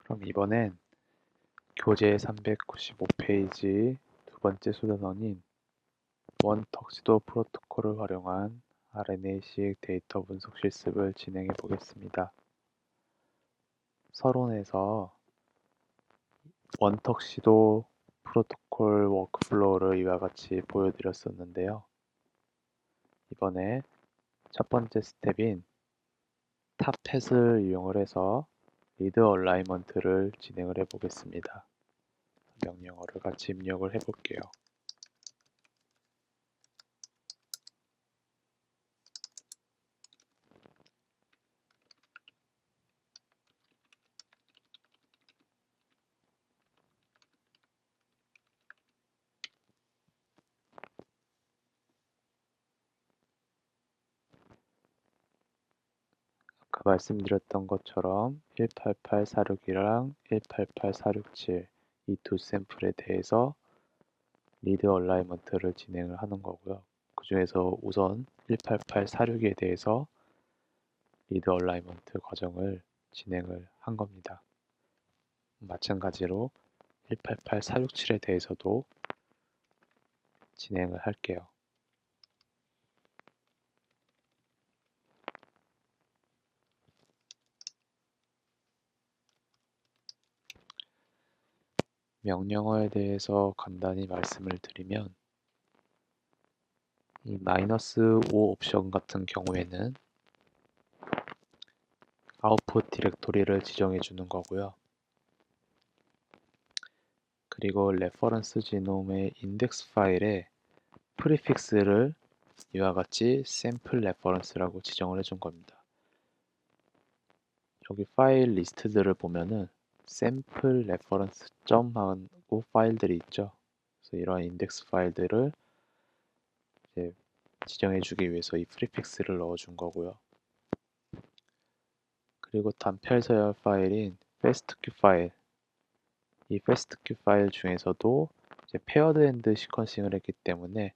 그럼 이번엔 교재 395페이지 두 번째 소단원인 원 턱시도 프로토콜을 활용한 RNA-seq 데이터 분석 실습을 진행해 보겠습니다. 서론에서 원 턱시도 프로토콜 워크플로우를 이와 같이 보여드렸었는데요. 이번에 첫 번째 스텝인 탑팻을 이용을 해서 리드 얼라이먼트를 진행을 해 보겠습니다. 명령어를 같이 입력을 해 볼게요. 아까 말씀드렸던 것처럼 188466이랑 188467 이 두 샘플에 대해서 리드 얼라이먼트를 진행을 하는 거고요. 그 중에서 우선 18846에 대해서 리드 얼라이먼트 과정을 진행을 한 겁니다. 마찬가지로 188467에 대해서도 진행을 할게요. 명령어에 대해서 간단히 말씀을 드리면 이 -5 옵션 같은 경우에는 아웃풋 디렉토리를 지정해 주는 거고요. 그리고 레퍼런스 지놈의 인덱스 파일에 프리픽스를 이와 같이 샘플 레퍼런스라고 지정을 해준 겁니다. 여기 파일 리스트들을 보면은 샘플 레퍼런스 점 하고 파일들이 있죠. 그래서 이러한 인덱스 파일들을 이제 지정해 주기 위해서 이 프리픽스를 넣어 준 거고요. 그리고 단편 서열 파일인 fastq 파일, 이 fastq 파일 중에서도 이제 페어드 엔드 시퀀싱을 했기 때문에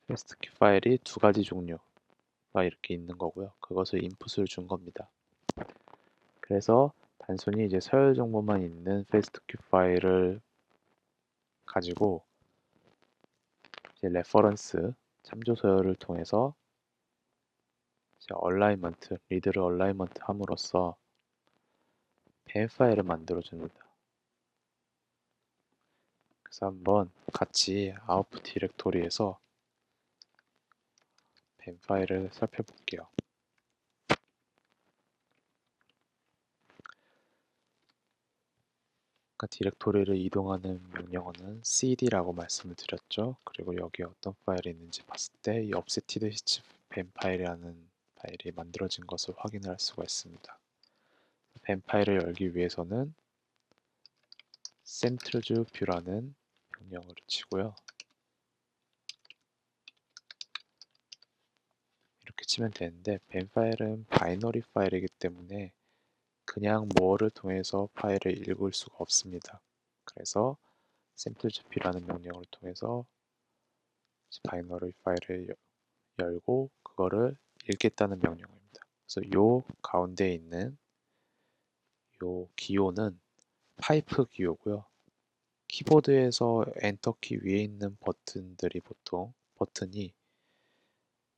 fastq 파일이 두 가지 종류가 이렇게 있는 거고요. 그것을 인풋을 준 겁니다. 그래서 단순히 이제 서열 정보만 있는 fastq 파일을 가지고 이제 레퍼런스 참조 서열을 통해서 이제 얼라이먼트, 리드를 얼라이먼트 함으로써 뱀 파일을 만들어 줍니다. 그래서 한번 같이 아웃풋 디렉토리에서 뱀 파일을 살펴볼게요. 아까 디렉토리를 이동하는 명령어는 cd라고 말씀을 드렸죠. 그리고 여기에 어떤 파일이 있는지 봤을 때 이 업세티드 히치 뱀 파일이라는 파일이 만들어진 것을 확인을 할 수가 있습니다. 뱀 파일을 열기 위해서는 센트르즈 뷰라는 명령어를 치고요. 이렇게 치면 되는데 뱀 파일은 바이너리 파일이기 때문에 그냥 모어를 통해서 파일을 읽을 수가 없습니다. 그래서 샘플즈피라는 명령을 통해서 바이너리 파일을 열고 그거를 읽겠다는 명령입니다. 그래서 요 가운데 있는 요 기호는 파이프 기호고요. 키보드에서 엔터키 위에 있는 버튼들이 보통 버튼이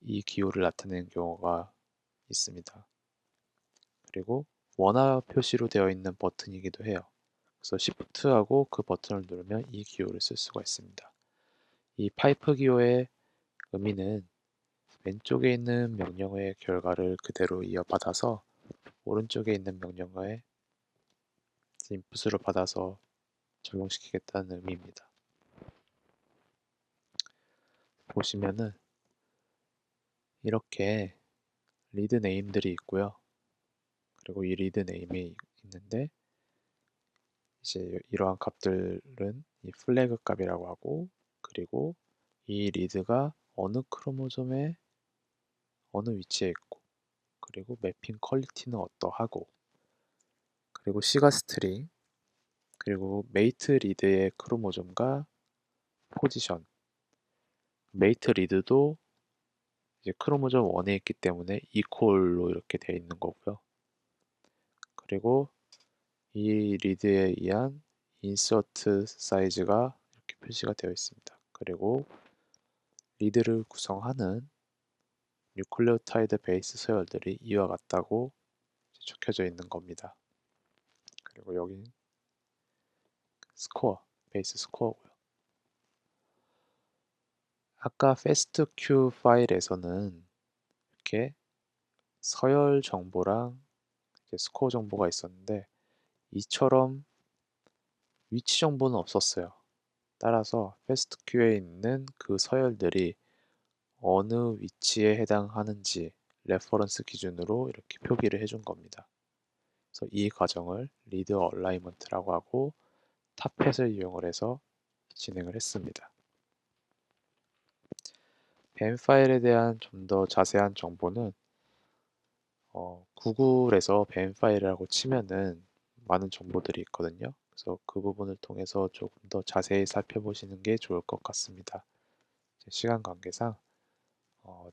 이 기호를 나타내는 경우가 있습니다. 그리고 원화 표시로 되어 있는 버튼이기도 해요. 그래서 Shift하고 그 버튼을 누르면 이 기호를 쓸 수가 있습니다. 이 파이프 기호의 의미는 왼쪽에 있는 명령어의 결과를 그대로 이어받아서 오른쪽에 있는 명령어의 인풋으로 받아서 적용시키겠다는 의미입니다. 보시면은 이렇게 리드 네임들이 있고요. 그리고 이 리드 네임이 있는데 이제 이러한 값들은 이 플래그 값이라고 하고 그리고 이 리드가 어느 크로모솜의 어느 위치에 있고 그리고 매핑 퀄리티는 어떠하고 그리고 시가 스트링 그리고 메이트 리드의 크로모솜과 포지션 메이트 리드도 이제 크로모솜 1에 있기 때문에 이퀄로 이렇게 되어 있는 거고요. 그리고 이 리드에 의한 인서트 사이즈가 이렇게 표시가 되어 있습니다. 그리고 리드를 구성하는 뉴클레오타이드 베이스 서열들이 이와 같다고 적혀져 있는 겁니다. 그리고 여기 스코어, 베이스 스코어고요. 아까 FASTQ 파일에서는 이렇게 서열 정보랑 스코어 정보가 있었는데 이처럼 위치 정보는 없었어요. 따라서 FASTQ에 있는 그 서열들이 어느 위치에 해당하는지 레퍼런스 기준으로 이렇게 표기를 해준 겁니다. 그래서 이 과정을 리드 얼라이먼트라고 하고 타펫을 이용을 해서 진행을 했습니다. 뱀 파일에 대한 좀 더 자세한 정보는 구글에서 뱀 파일이라고 치면은 많은 정보들이 있거든요. 그래서 그 부분을 통해서 조금 더 자세히 살펴보시는 게 좋을 것 같습니다. 시간 관계상 어,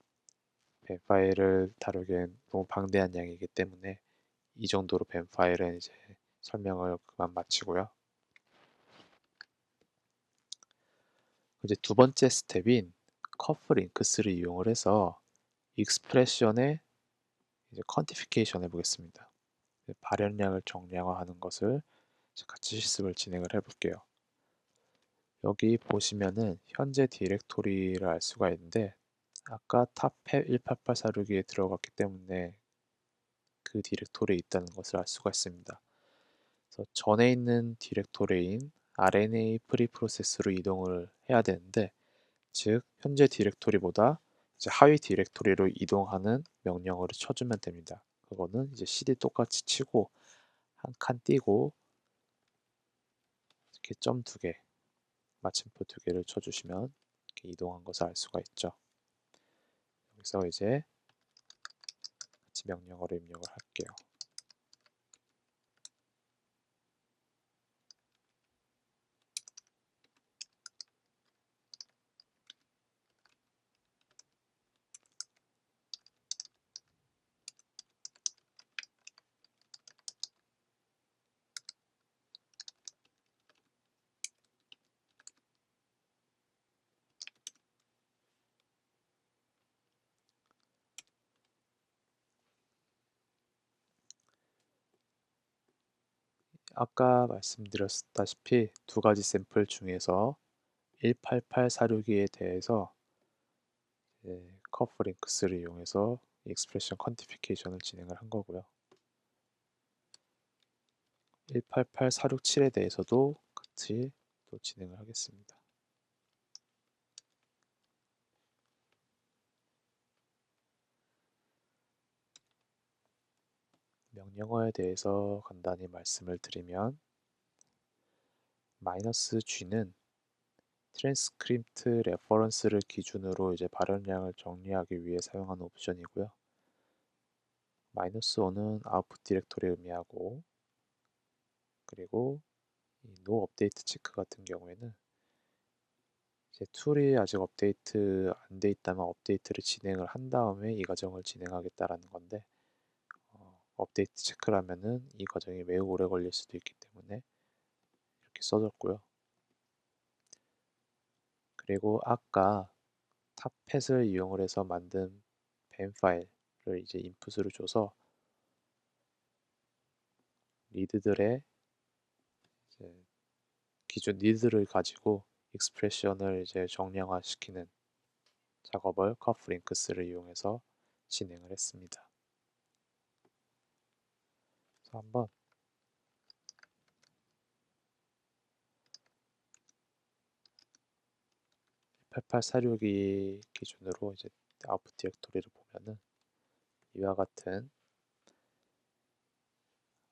뱀 파일을 다루기엔 너무 방대한 양이기 때문에 이 정도로 뱀 파일은 이제 설명을 그만 마치고요. 이제 두 번째 스텝인 커프 링크스를 이용을 해서 익스프레션의 이제 퀀티피케이션 해보겠습니다. 발현량을 정량화하는 것을 같이 실습을 진행을 해볼게요. 여기 보시면은 현재 디렉토리를 알 수가 있는데 아까 탑팹 18846에 들어갔기 때문에 그 디렉토리에 있다는 것을 알 수가 있습니다. 그래서 전에 있는 디렉토리인 RNA 프리 프로세스로 이동을 해야 되는데 즉 현재 디렉토리보다 이제 하위 디렉토리로 이동하는 명령어를 쳐주면 됩니다. 그거는 이제 cd 똑같이 치고 한 칸 띄고 이렇게 점 두 개, 마침표 두 개를 쳐주시면 이렇게 이동한 것을 알 수가 있죠. 여기서 이제 같이 명령어를 입력을 할게요. 아까 말씀드렸다시피 두 가지 샘플 중에서 18846에 대해서 커프 링크스를 이용해서 익스프레션 퀀티피케이션을 진행을 한 거고요. 188467에 대해서도 같이 또 진행을 하겠습니다. 명령어에 대해서 간단히 말씀을 드리면 -g는 트랜스크립트 레퍼런스를 기준으로 이제 발현량을 정리하기 위해 사용하는 옵션이고요. -5는 아웃풋 디렉토리 의미하고 그리고 이 no update 체크 같은 경우에는 이제 툴이 아직 업데이트 안 돼 있다면 업데이트를 진행을 한 다음에 이 과정을 진행하겠다라는 건데 업데이트 체크를 하면은 이 과정이 매우 오래 걸릴 수도 있기 때문에 이렇게 써줬고요. 그리고 아까 탑팻을 이용을 해서 만든 뱀 파일을 이제 인풋으로 줘서 리드들의 이제 기존 니드를 가지고 익스프레션을 이제 정량화시키는 작업을 커프 링크스를 이용해서 진행을 했습니다. 그래서 한번 88462 기준으로 이제 아웃풋 디렉토리를 보면은 이와 같은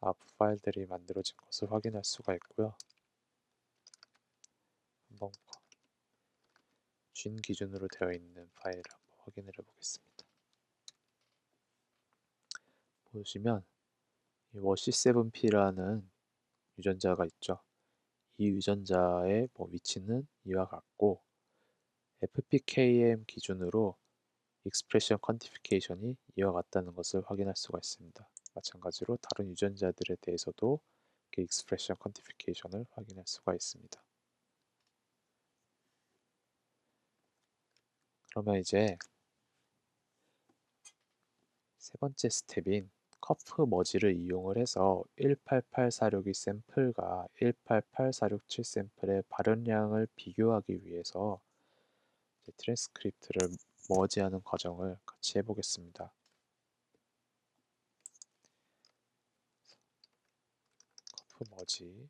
아웃풋 파일들이 만들어진 것을 확인할 수가 있고요. 한번 쥔 기준으로 되어 있는 파일을 한번 확인을 해보겠습니다. 보시면 이 워시7p라는 유전자가 있죠. 이 유전자의 위치는 이와 같고 FPKM 기준으로 익스프레션 퀀티피케이션이 이와 같다는 것을 확인할 수가 있습니다. 마찬가지로 다른 유전자들에 대해서도 이렇게 익스프레션 퀀티피케이션을 확인할 수가 있습니다. 그러면 이제 세 번째 스텝인 커프 머지를 이용을 해서 188462 샘플과 188467 샘플의 발현량을 비교하기 위해서 트랜스크립트를 머지하는 과정을 같이 해보겠습니다. 커프 머지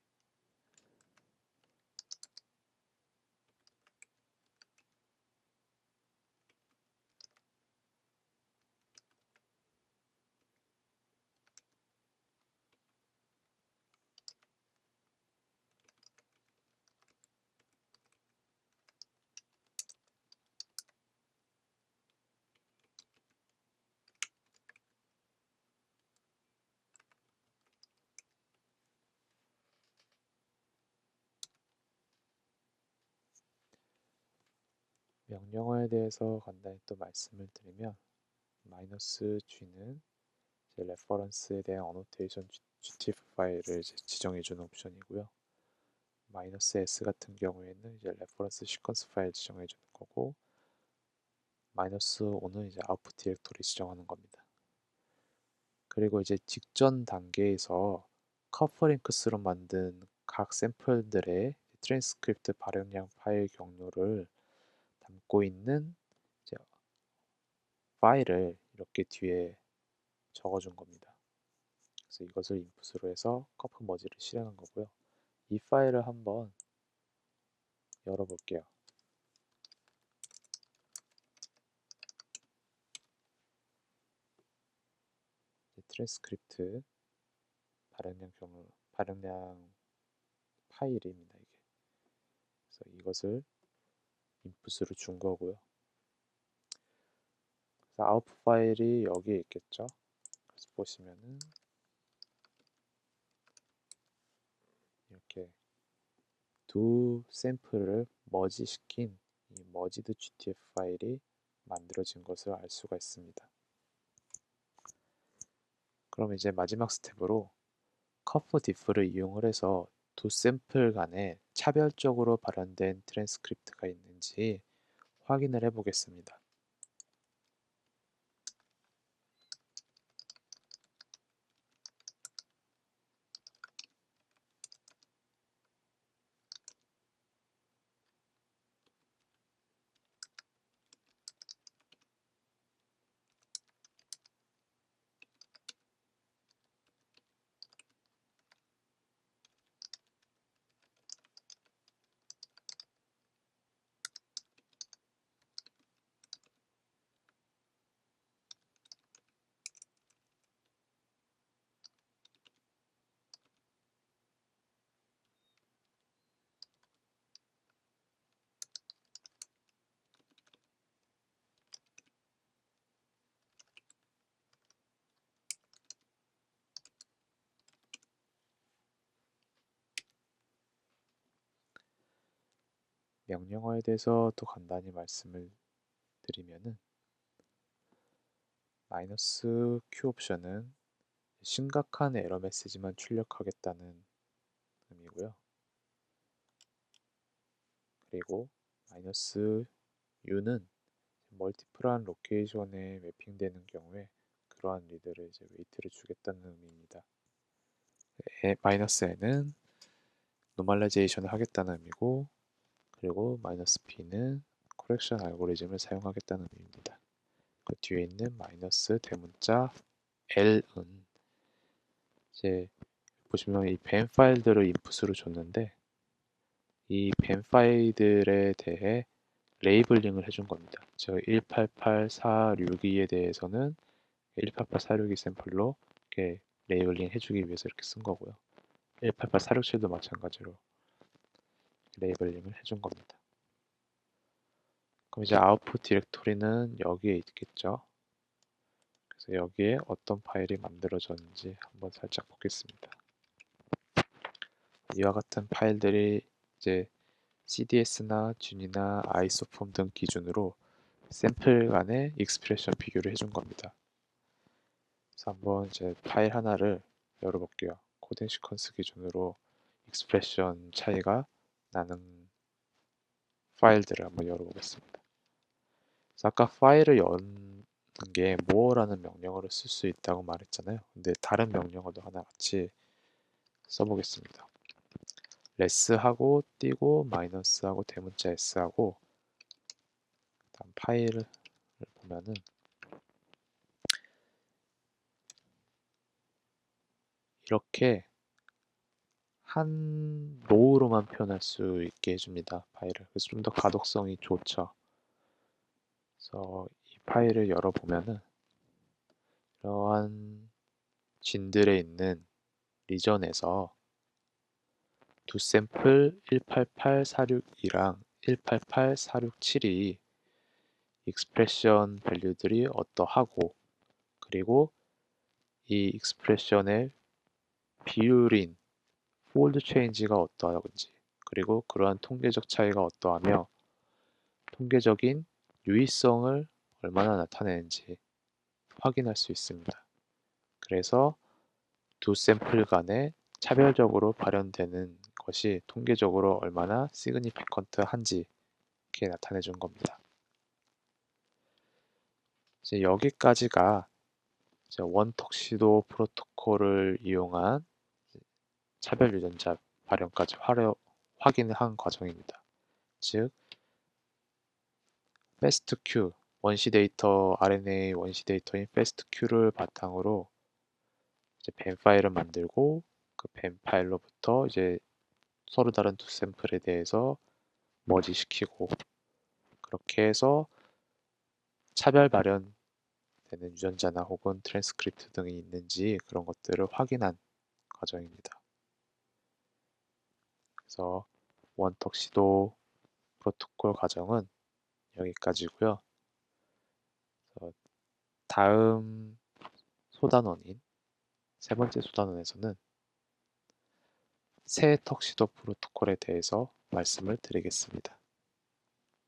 명령어에 대해서 간단히 또 말씀을 드리면 -g는 이제 레퍼런스에 대한 어노테이션 gtf 파일을 이제 지정해주는 옵션이고요. -s 같은 경우에는 이제 레퍼런스 시퀀스 파일 지정해주는 거고, -5는 이제 아웃풋 디렉토리 지정하는 겁니다. 그리고 이제 직전 단계에서 커퍼링크스로 만든 각 샘플들의 트랜스크립트 발행량 파일 경로를 담고 있는 이제 파일을 이렇게 뒤에 적어준 겁니다. 그래서 이것을 인풋으로 해서 커프 머지를 실행한 거고요. 이 파일을 한번 열어볼게요. 트랜스크립트 발행량 파일입니다. 이게. 그래서 이것을 인풋으로 준 거고요. 그래서 아웃풋 파일이 여기에 있겠죠. 그래서 보시면은 이렇게 두 샘플을 머지시킨 이 머지드 GTF 파일이 만들어진 것을 알 수가 있습니다. 그럼 이제 마지막 스텝으로 커프 디프를 이용을 해서 두 샘플 간에 차별적으로 발현된 트랜스크립트가 있는지 확인을 해 보겠습니다. 명령어에 대해서 또 간단히 말씀을 드리면은 -q 옵션은 심각한 에러 메시지만 출력하겠다는 의미고요. 그리고 -u는 멀티플한 로케이션에 매핑되는 경우에 그러한 리드를 이제 웨이트를 주겠다는 의미입니다. -n은 노멀라이제이션을 하겠다는 의미고, 그리고 -p는 코렉션 알고리즘을 사용하겠다는 의미입니다. 그 뒤에 있는 마이너스 대문자 L은 이제 보시면 이 밴 파일들을 인풋으로 줬는데 이 밴 파일들에 대해 레이블링을 해준 겁니다. 저 188462에 대해서는 188462 샘플로 이렇게 레이블링 해주기 위해서 이렇게 쓴 거고요. 188467도 마찬가지로 레이블링을 해준 겁니다. 그럼 이제 아웃풋 디렉토리는 여기에 있겠죠. 그래서 여기에 어떤 파일이 만들어졌는지 한번 살짝 보겠습니다. 이와 같은 파일들이 이제 CDS나 준이나 아이소폼 등 기준으로 샘플 간의 익스프레션 비교를 해준 겁니다. 그래서 한번 이제 파일 하나를 열어볼게요. 코딩 시퀀스 기준으로 익스프레션 차이가 나는 파일들을 한번 열어보겠습니다. 그래서 아까 파일을 여는 게 more라는 명령어를 쓸 수 있다고 말했잖아요. 근데 다른 명령어도 하나 같이 써보겠습니다. 레스하고 띄고 마이너스하고 대문자 s하고 다음 파일을 보면은 이렇게 한 로우로만 표현할 수 있게 해줍니다. 파일을. 그래서 좀 더 가독성이 좋죠. 그래서 이 파일을 열어보면은 이러한 진들에 있는 리전에서 두 샘플 188462랑 188467이 익스프레션 밸류들이 어떠하고 그리고 이 익스프레션의 비율인 폴드 체인지가 어떠한지 그리고 그러한 통계적 차이가 어떠하며 통계적인 유의성을 얼마나 나타내는지 확인할 수 있습니다. 그래서 두 샘플 간에 차별적으로 발현되는 것이 통계적으로 얼마나 시그니피컨트한지 이렇게 나타내 준 겁니다. 이제 여기까지가 이제 원턱시도 프로토콜을 이용한 차별 유전자 발현까지 확인한 과정입니다. 즉 FastQ 원시 데이터 RNA 원시 데이터인 FastQ를 바탕으로 이제 뱀 파일을 만들고 그 뱀 파일로부터 이제 서로 다른 두 샘플에 대해서 머지시키고 그렇게 해서 차별 발현되는 유전자나 혹은 트랜스크립트 등이 있는지 그런 것들을 확인한 과정입니다. 그래서 원턱 시도 프로토콜 과정은 여기까지고요. 다음 소단원인 세 번째 소단원에서는 새 턱시도 프로토콜에 대해서 말씀을 드리겠습니다.